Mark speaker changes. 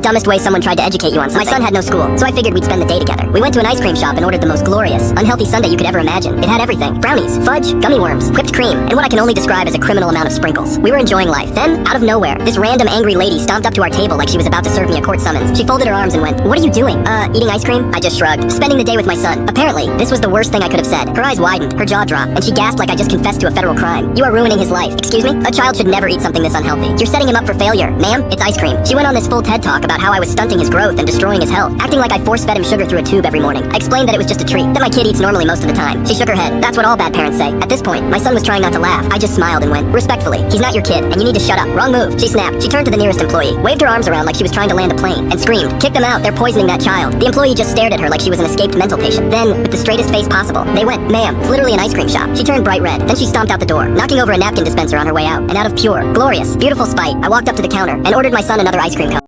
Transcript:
Speaker 1: dumbest way someone tried to educate you on something. My son had no school, so I figured we'd spend the day together. We went to an ice cream shop and ordered the most glorious, unhealthy sundae you could ever imagine. It had everything. Brownies, fudge, gummy worms, whipped cream, and what I can only describe as a criminal amount of sprinkles. We were enjoying life. Then, out of nowhere, this random angry lady stomped up to our table like she was about to serve me a court summons. She folded her arms and went, "What are you doing?" Eating ice cream?" I just shrugged. "Spending the day with my son." Apparently, this was the worst thing I could have said. Her eyes widened, her jaw dropped, and she gasped like I just confessed to a federal crime. "You are ruining his life." "Excuse me? A child should never eat something this unhealthy. You're setting him up for failure." "Ma'am, it's ice cream." She went on this full TED talk about how I was stunting his growth and destroying his health, acting like I force-fed him sugar through a tube every morning. I explained that it was just a treat, that my kid eats normally most of the time. She shook her head. "That's what all bad parents say." At this point, my son was trying not to laugh. I just smiled and went, "Respectfully, he's not your kid, and you need to shut up." "Wrong move." She snapped. She turned to the nearest employee, waved her arms around like she was trying to land a plane, and screamed, "Kick them out, they're poisoning that child." The employee just stared at her like she was an escaped mental patient. Then, with the straightest face possible, they went, "Ma'am, it's literally an ice cream shop." She turned bright red. Then she stomped out the door, knocking over a napkin dispenser on her way out. And out of pure, glorious, beautiful spite, I walked up to the counter and ordered my son another ice cream cone.